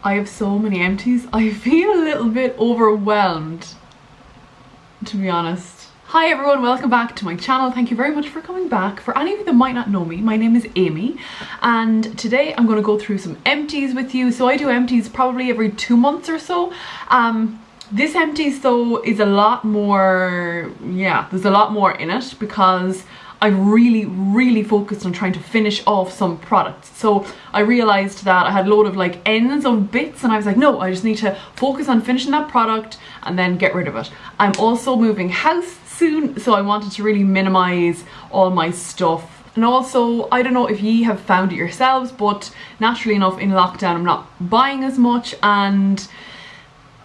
I have so many empties. I feel a little bit overwhelmed, to be honest. Hi everyone, welcome back to my channel. Thank you very much for coming back. For any of you that might not know me, my name is Amy, and today I'm going to go through some empties with you. So I do empties probably every 2 months or so. This empties though is a lot more, there's a lot more in it because I've really focused on trying to finish off some products. So I realized that I had a load of like ends of bits and I was like, no, I just need to focus on finishing that product and then get rid of it. I'm also moving house soon, so I wanted to really minimize all my stuff. And also, I don't know if ye have found it yourselves, but naturally enough in lockdown I'm not buying as much, and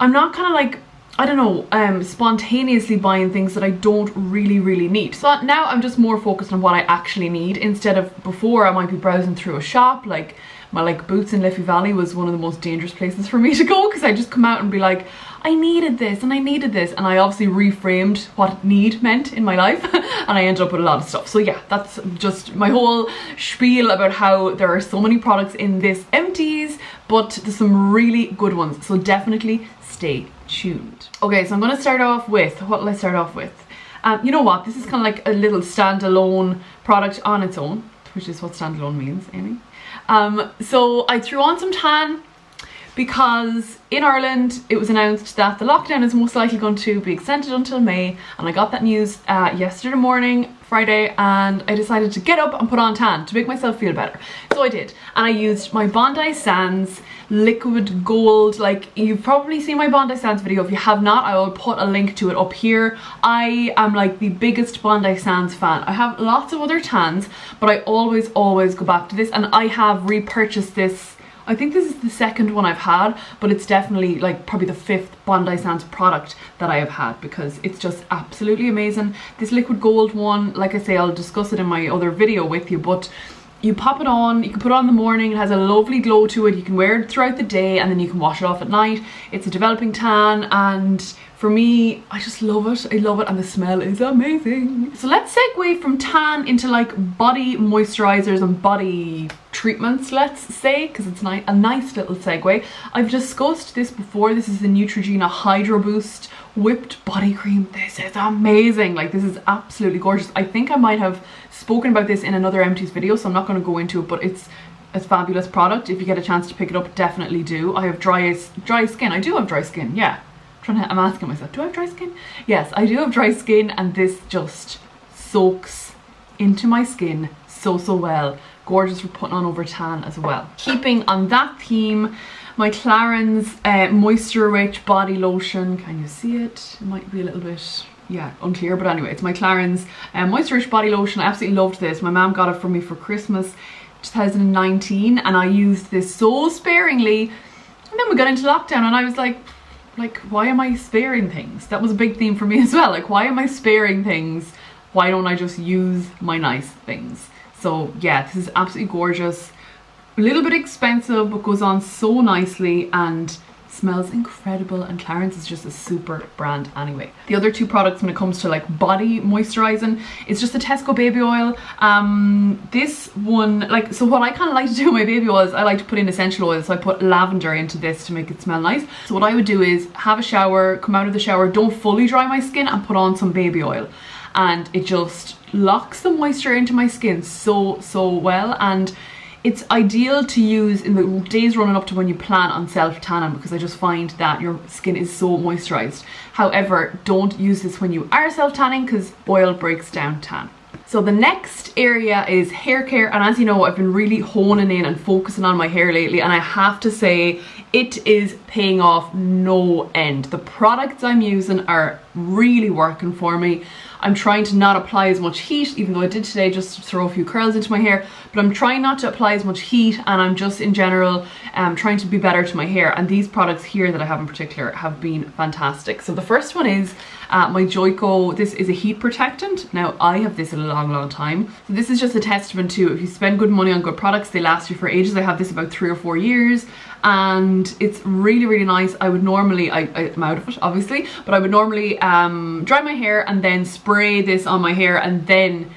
I'm not kind of like, I don't know, spontaneously buying things that I don't really need. So now I'm just more focused on what I actually need, instead of before I might be browsing through a shop. Like my Boots in Liffey Valley was one of the most dangerous places for me to go, because I just come out and be like, I needed this and I needed this, and I obviously reframed what need meant in my life and I ended up with a lot of stuff. So yeah, that's just my whole spiel about how there are so many products in this empties, but there's some really good ones, so definitely stay tuned. Okay, so I'm going to start off with, what will I start off with? You know what, this is kind of like a little standalone product on its own, which is what standalone means, Amy. So I threw on some tan because in Ireland it was announced that the lockdown is most likely going to be extended until May, and I got that news yesterday morning, Friday, and I decided to get up and put on tan to make myself feel better. So I did, and I used my Bondi Sands liquid gold. Like, you've probably seen my Bondi Sands video. If you have not, I will put a link to it up here. I am like the biggest Bondi Sands fan. I have lots of other tans, but I always go back to this, and I have repurchased this. I think this is the second one I've had, but it's definitely like probably the 5th Bondi Sands product that I have had, because it's just absolutely amazing. This liquid gold one, like I say, I'll discuss it in my other video with you, but you pop it on, you can put it on in the morning, it has a lovely glow to it, you can wear it throughout the day, and then you can wash it off at night. It's a developing tan, and for me, I just love it. I love it, and the smell is amazing. So let's segue from tan into like body moisturizers and body treatments, let's say, because it's a nice little segue. I've discussed this before. This is the Neutrogena Hydro Boost Whipped Body Cream. This is amazing. Like, this is absolutely gorgeous. I think I might have spoken about this in another empties video, so I'm not going to go into it, but it's a fabulous product. If you get a chance to pick it up, definitely do. I have dry skin. I do have dry skin, yeah. I'm asking myself, do I have dry skin? Yes, I do have dry skin, and this just soaks into my skin so well. Gorgeous for putting on over tan as well. Keeping on that theme, my Clarins Moisture Rich Body Lotion. Can you see it? It might be a little bit, unclear, but anyway, it's my Clarins Moisture Rich Body Lotion. I absolutely loved this. My mom got it for me for Christmas 2019, and I used this so sparingly, and then we got into lockdown and I was like, why am I sparing things? That was a big theme for me as well. Like, why am I sparing things? Why don't I just use my nice things? So yeah, this is absolutely gorgeous. A little bit expensive, but goes on so nicely and smells incredible, and Clarins is just a super brand anyway. The other two products when it comes to like body moisturizing is just the Tesco baby oil. This one, like, so what I kind of like to do with my baby oils, I like to put in essential oils, so I put lavender into this to make it smell nice. So what I would do is have a shower, come out of the shower, don't fully dry my skin, and put on some baby oil, and it just locks the moisture into my skin so well. And it's ideal to use in the days running up to when you plan on self-tanning, because I just find that your skin is so moisturized. However, don't use this when you are self-tanning, because oil breaks down tan. So the next area is hair care, and as you know, I've been really honing in and focusing on my hair lately, and I have to say it is paying off no end. The products I'm using are really working for me. I'm trying to not apply as much heat, even though I did today just to throw a few curls into my hair, but I'm trying not to apply as much heat, and I'm just in general trying to be better to my hair, and these products here that I have in particular have been fantastic. So the first one is my Joico. This is a heat protectant. Now, I have this a long time, so this is just a testament to, if you spend good money on good products, they last you for ages. I have this about 3 or 4 years, and it's really nice. I would normally, I'm out of it obviously, but I would normally dry my hair and then spray this on my hair and then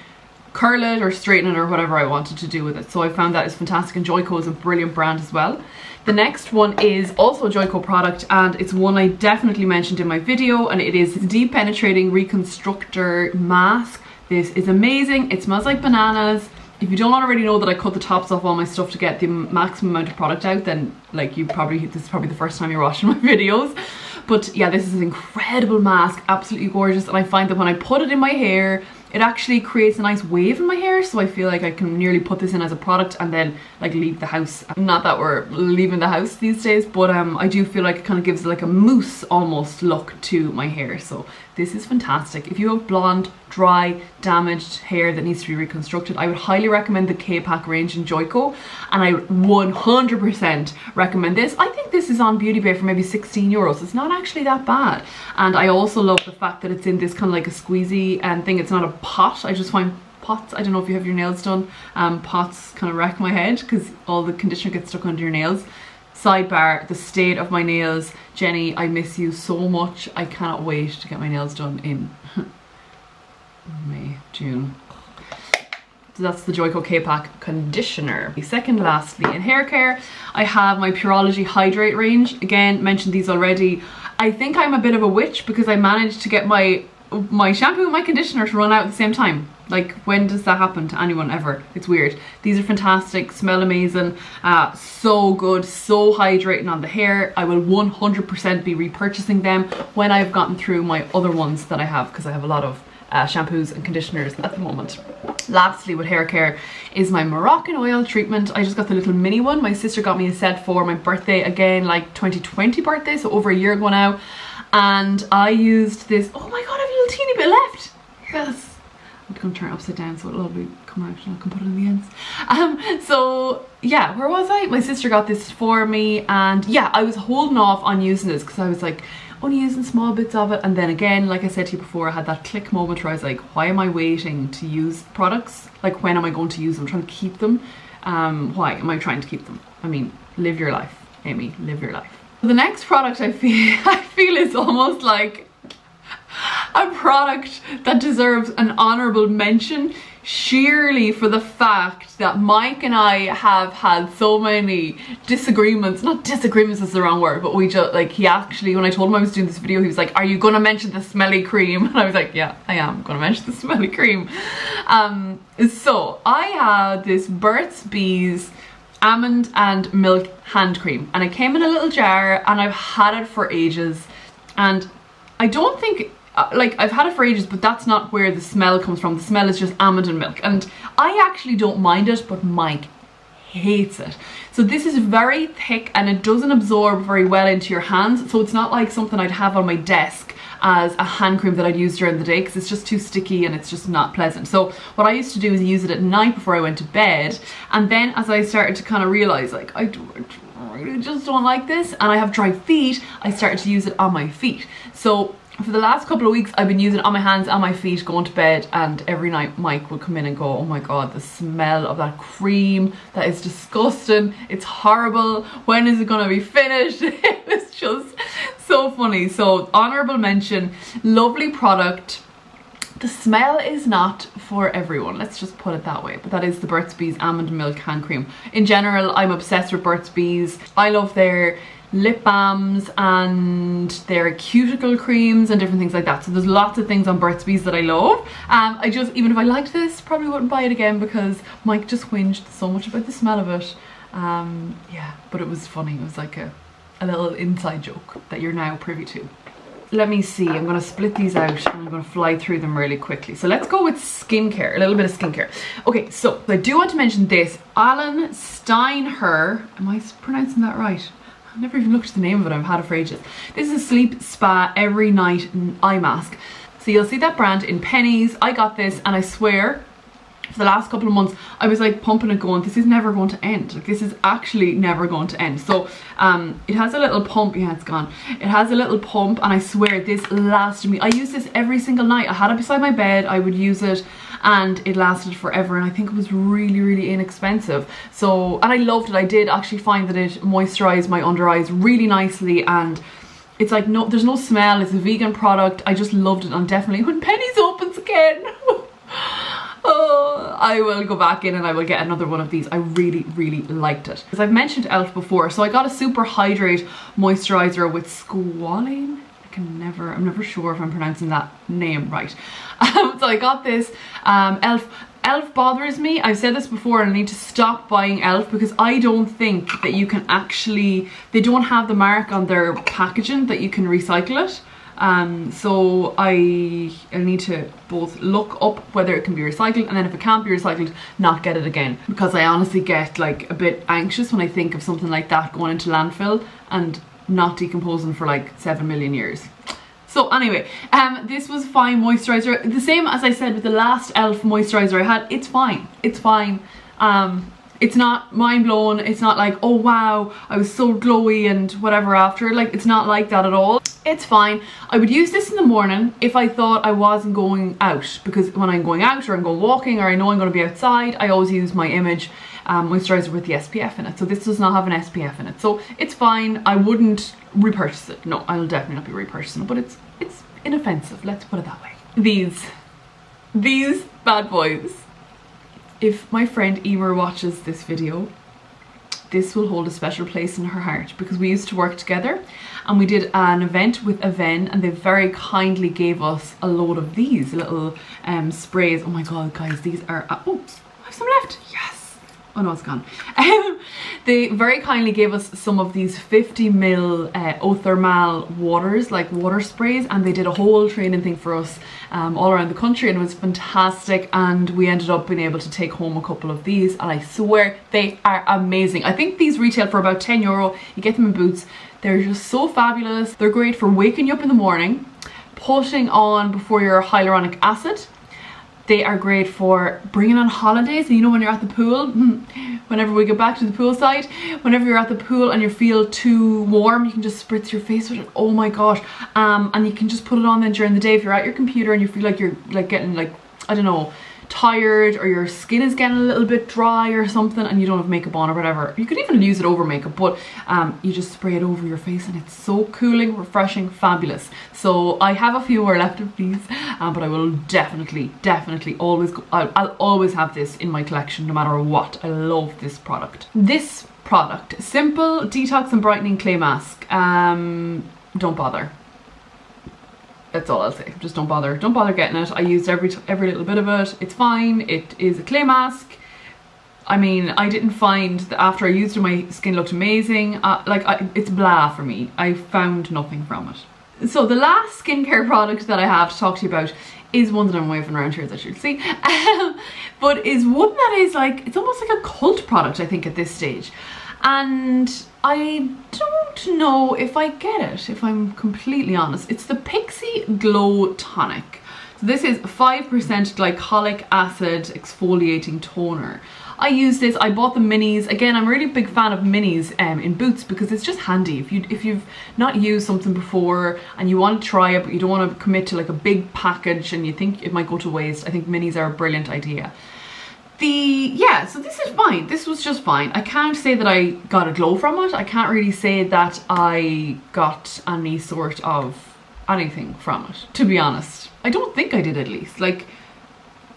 curl it or straighten it or whatever I wanted to do with it. So I found that is fantastic, and Joico is a brilliant brand as well. The next one is also a Joico product, and it's one I definitely mentioned in my video, and it is Deep Penetrating Reconstructor Mask. This is amazing. It smells like bananas. If you don't already know that I cut the tops off all my stuff to get the maximum amount of product out, then like this is probably the first time you're watching my videos. But yeah, this is an incredible mask, absolutely gorgeous, and I find that when I put it in my hair, it actually creates a nice wave in my hair, so I feel like I can nearly put this in as a product and then like leave the house. Not that we're leaving the house these days, but I do feel like it kind of gives like a mousse almost look to my hair. So this is fantastic. If you have blonde, dry, damaged hair that needs to be reconstructed, I would highly recommend the K-Pack range in Joico, and I 100% recommend this. I think this is on Beauty Bay for maybe 16 euros. It's not actually that bad. And I also love the fact that it's in this kind of like a squeezy thing. It's not a pot. I just find pots, I don't know if you have your nails done, pots kind of wreck my head because all the conditioner gets stuck under your nails. Sidebar, the state of my nails. Jenny, I miss you so much. I cannot wait to get my nails done in May, June. So that's the Joico K-Pack conditioner. Second, lastly, in hair care, I have my Pureology Hydrate range. Again, mentioned these already. I think I'm a bit of a witch because I managed to get my shampoo and my conditioner to run out at the same time. Like, when does that happen to anyone ever? It's weird. These are fantastic, smell amazing, so good, so hydrating on the hair. I will 100% be repurchasing them when I've gotten through my other ones that I have, because I have a lot of shampoos and conditioners at the moment. Lastly, with hair care is my Moroccan oil treatment. I just got the little mini one. My sister got me a set for my birthday, again, like 2020 birthday, so over a year ago now. And I used this. Oh my god, I have a little teeny bit left. Yes. I'm going to turn it upside down so it'll all come out and I can put it in the ends. So yeah, where was I? My sister got this for me, and yeah, I was holding off on using this because I was like only using small bits of it, and then again, like I said to you before, I had that click moment where I was like, why am I waiting to use products? Like, when am I going to use them? I'm trying to keep them. Why am I trying to keep them? I mean, live your life, Amy, live your life. The next product I feel is almost like a product that deserves an honorable mention, sheerly for the fact that Mike and I have had so many disagreements. Not disagreements is the wrong word, but we just like, he actually, when I told him I was doing this video, he was like, are you gonna mention the smelly cream? And I was like, yeah, I am gonna mention the smelly cream. So I had this Burt's Bees almond and milk hand cream, and it came in a little jar, and I've had it for ages, and I don't think, like, I've had it for ages, but that's not where the smell comes from. The smell is just almond and milk, and I actually don't mind it, but Mike hates it. So this is very thick and it doesn't absorb very well into your hands, so it's not like something I'd have on my desk as a hand cream that I'd use during the day, because it's just too sticky and it's just not pleasant. So what I used to do is use it at night before I went to bed, and then as I started to kind of realize, like, I really just don't like this, and I have dry feet, I started to use it on my feet. So for the last couple of weeks I've been using it on my hands and my feet going to bed, and every night Mike would come in and go, oh my god, the smell of that cream, that is disgusting, it's horrible, when is it gonna be finished? It was just so funny. So honorable mention, lovely product. The smell is not for everyone, let's just put it that way, but that is the Burt's Bees almond milk hand cream. In general, I'm obsessed with Burt's Bees. I love their lip balms and their cuticle creams and different things like that. So there's lots of things on Burt's Bees that I love. I just, even if I liked this, probably wouldn't buy it again because Mike just whinged so much about the smell of it. Yeah, but it was funny. It was like a little inside joke that you're now privy to. Let me see, I'm going to split these out and I'm going to fly through them really quickly. So let's go with skincare, a little bit of skincare. Okay, so I do want to mention this. Alan Steinher, am I pronouncing that right? I've never even looked at the name of it, I've had it for ages. This is a Sleep Spa Every Night eye mask. So you'll see that brand in pennies. I got this and I swear, for the last couple of months I was like pumping it going, this is never going to end, like this is actually never going to end. So it has a little pump, yeah, it's gone, it has a little pump, and I swear this lasted me. I use this every single night. I had it beside my bed, I would use it, and it lasted forever, and I think it was really, really inexpensive. So, and I loved it. I did actually find that it moisturized my under eyes really nicely, and it's like, no, there's no smell, it's a vegan product. I just loved it, and definitely when Penny's opens again, oh, I will go back in and I will get another one of these. I really, really liked it. As I've mentioned e.l.f. before, so I got a super hydrate moisturizer with squalane. I'm never sure if I'm pronouncing that name right. So I got this e.l.f. bothers me. I've said this before and I need to stop buying e.l.f. because I don't think that you can actually, they don't have the mark on their packaging that you can recycle it. So I need to both look up whether it can be recycled, and then if it can't be recycled, not get it again, because I honestly get like a bit anxious when I think of something like that going into landfill and not decomposing for like 7 million years. So anyway, this was fine moisturizer. The same as I said with the last e.l.f. moisturizer I had. It's fine. It's fine. It's not mind blown. It's not like, oh wow, I was so glowy and whatever after. Like, it's not like that at all. It's fine. I would use this in the morning if I thought I wasn't going out, because when I'm going out or I'm going walking or I know I'm going to be outside, I always use my Image moisturizer with the SPF in it. So this does not have an SPF in it, so it's fine. I wouldn't repurchase it. No, I'll definitely not be repurchasing it, but it's inoffensive, let's put it that way. These bad boys. If my friend Emer watches this video, this will hold a special place in her heart, because we used to work together and we did an event with Aven, and they very kindly gave us a load of these little sprays. Oh my god, guys, these are oh, I have some left. Yes. Oh no, it's gone. They very kindly gave us some of these 50ml Othermal waters, like water sprays, and they did a whole training thing for us all around the country, and it was fantastic, and we ended up being able to take home a couple of these, and I swear they are amazing. I think these retail for about €10. You get them in Boots. They're just so fabulous. They're great for waking you up in the morning, putting on before your hyaluronic acid. They are great for bringing on holidays. And you know, when you're at the pool, whenever we get back to the poolside, whenever you're at the pool and you feel too warm, you can just spritz your face with it. Oh my gosh. And you can just put it on then during the day if you're at your computer and you feel like you're like getting like, I don't know, tired, or your skin is getting a little bit dry or something and you don't have makeup on or whatever. You could even use it over makeup, but you just spray it over your face and it's so cooling, refreshing, fabulous. So I have a few more left of these, but I will definitely always I'll always have this in my collection no matter what. I love this product. This product, Simple Detox and Brightening Clay Mask. Don't bother. That's all I'll say. Just don't bother getting it. I used every little bit of it. It's fine. It is a clay mask. I mean, I didn't find that after I used it my skin looked amazing. It's blah for me. I found nothing from it. So the last skincare product that I have to talk to you about is one that I'm waving around here, as you'll see. But is one that is like, it's almost like a cult product, I think, at this stage. And I don't know if I get it, if I'm completely honest. It's the Pixie Glow Tonic. So this is 5% glycolic acid exfoliating toner. I use this, I bought the minis. Again, I'm a really big fan of minis in Boots because it's just handy. If you've not used something before and you want to try it but you don't want to commit to like a big package and you think it might go to waste, I think minis are a brilliant idea. So this is fine. This was just fine. I can't say that I got a glow from it. I can't really say that I got any sort of anything from it, to be honest. I don't think I did, at least. Like,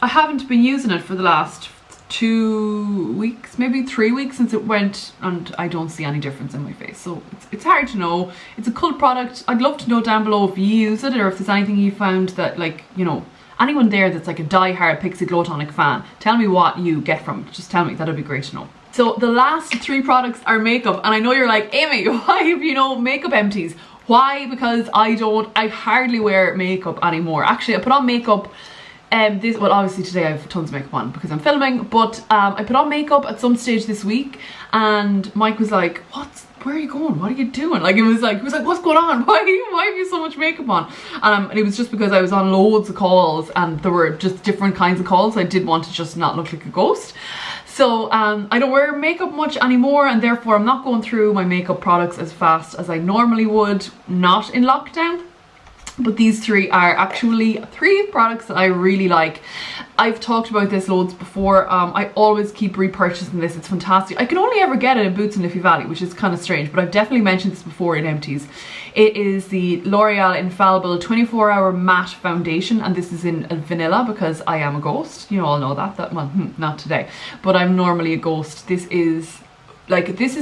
I haven't been using it for the last 2 weeks, maybe 3 weeks since it went, and I don't see any difference in my face. So it's hard to know. It's a cult product. I'd love to know down below if you use it or if there's anything you found that, like, you know, anyone there that's like a die-hard Pixie Glow Tonic fan, tell me what you get from it. Just tell me, that'd be great to know. So the last 3 products are makeup, and I know you're like, Amy, why have you know makeup empties? Why? Because I hardly wear makeup anymore. Actually, I put on makeup well, obviously today I have tons of makeup on because I'm filming, but I put on makeup at some stage this week and Mike was like, where are you going? What are you doing? Like, he was like, what's going on? Why have you so much makeup on? And it was just because I was on loads of calls and there were just different kinds of calls. I did want to just not look like a ghost. So I don't wear makeup much anymore, and therefore I'm not going through my makeup products as fast as I normally would, not in lockdown. But these three are actually three products that I really like. I've talked about this loads before. I always keep repurchasing this. It's fantastic. I can only ever get it in Boots in Liffey Valley, which is kind of strange, but I've definitely mentioned this before in Empties. It is the L'Oreal Infallible 24-Hour Matte Foundation, and this is in vanilla because I am a ghost. You all know that. Well, not today, but I'm normally a ghost. This is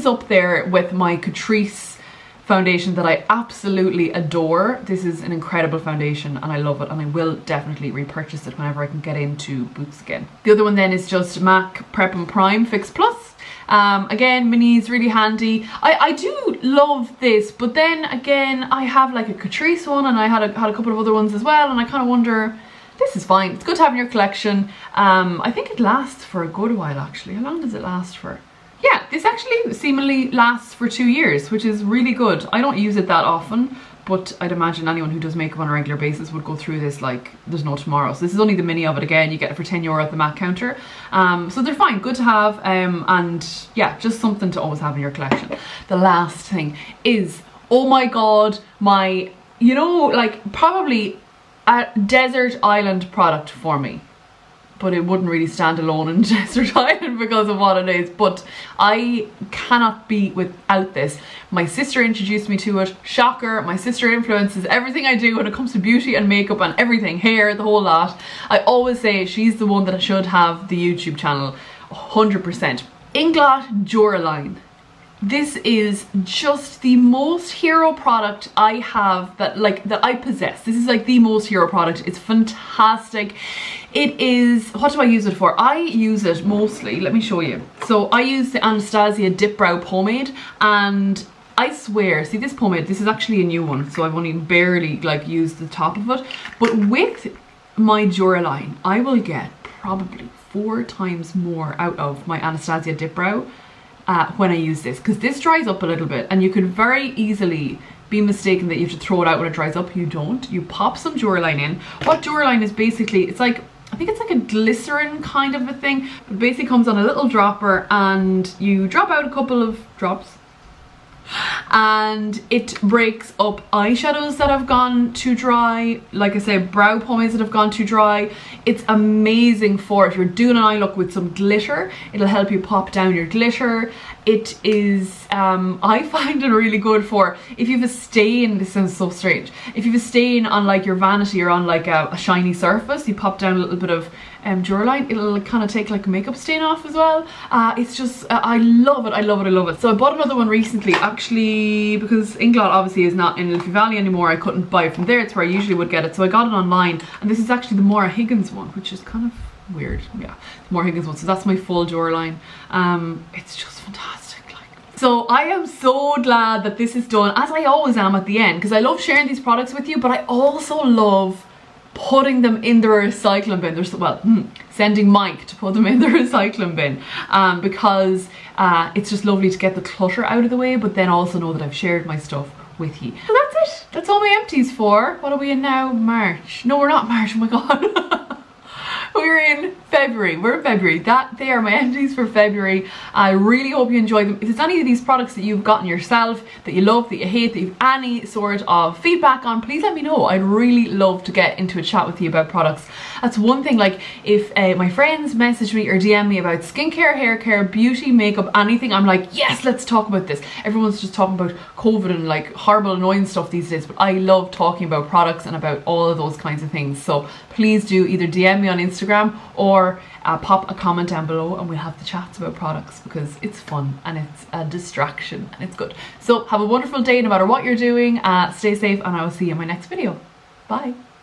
up there with my Catrice foundation that I absolutely adore. This is an incredible foundation and I love it, and I will definitely repurchase it whenever I can get into Boots again. The other one then is just MAC Prep and Prime Fix Plus. Again, minis, really handy. I do love this, but then again, I have like a Catrice one, and I had a couple of other ones as well, and I kind of wonder, this is fine. It's good to have in your collection. I think it lasts for a good while actually. How long does it last for? Yeah, this actually seemingly lasts for 2 years, which is really good. I don't use it that often, but I'd imagine anyone who does makeup on a regular basis would go through this like there's no tomorrow. So this is only the mini of it. Again, you get it for €10 at the MAC counter. So they're fine, good to have, and yeah, just something to always have in your collection. The last thing is, oh my god, my, you know, like probably a desert island product for me. But it wouldn't really stand alone in Desert Island because of what it is. But I cannot be without this. My sister introduced me to it. Shocker, my sister influences everything I do when it comes to beauty and makeup and everything, hair, the whole lot. I always say she's the one that should have the YouTube channel, 100%. Inglot Duraline. This is just the most hero product I have that I possess. This is like the most hero product. It's fantastic. It is, what do I use it for? I use it mostly, let me show you. So I use the Anastasia Dip Brow Pomade, and I swear, see this pomade, this is actually a new one, so I've only barely like used the top of it. But with my Duraline, I will get probably 4 times more out of my Anastasia Dip Brow when I use this, because this dries up a little bit, and you could very easily be mistaken that you have to throw it out when it dries up. You don't. You pop some Duraline in. What Duraline is basically, it's like, I think it's like a glycerin kind of a thing, but it basically comes on a little dropper, and you drop out a couple of drops, and it breaks up eyeshadows that have gone too dry, like I say, brow pomades that have gone too dry. It's amazing for if you're doing an eye look with some glitter. It'll help you pop down your glitter. It is, I find it really good for if you have a stain. This sounds so strange. If you have a stain on like your vanity or on like a shiny surface, you pop down a little bit of Duraline. It'll kind of take like a makeup stain off as well. It's just, I love it, I love it, I love it. So I bought another one recently, actually, because Inglot obviously is not in Liffey Valley anymore. I couldn't buy it from there. It's where I usually would get it. So I got it online, and this is actually the Maura Higgins one, which is kind of weird. Yeah, the Maura Higgins one. So that's my full Duraline. It's just fantastic. So I am so glad that this is done, as I always am at the end, because I love sharing these products with you, but I also love putting them in the recycling bin. There's, well, sending Mike to put them in the recycling bin, because it's just lovely to get the clutter out of the way, but then also know that I've shared my stuff with you. So that's it. That's all my empties for. What are we in now? March. No, we're not March. Oh my god. We're in February. We're in February. They are my empties for February. I really hope you enjoy them. If there's any of these products that you've gotten yourself, that you love, that you hate, that you have any sort of feedback on, please let me know. I'd really love to get into a chat with you about products. That's one thing, like if my friends message me or DM me about skincare, hair care, beauty, makeup, anything, I'm like, yes, let's talk about this. Everyone's just talking about COVID and like horrible annoying stuff these days, but I love talking about products and about all of those kinds of things. So please do either DM me on Instagram or pop a comment down below, and we'll have the chats about products, because it's fun and it's a distraction and it's good. So have a wonderful day no matter what you're doing. Stay safe, and I will see you in my next video. Bye.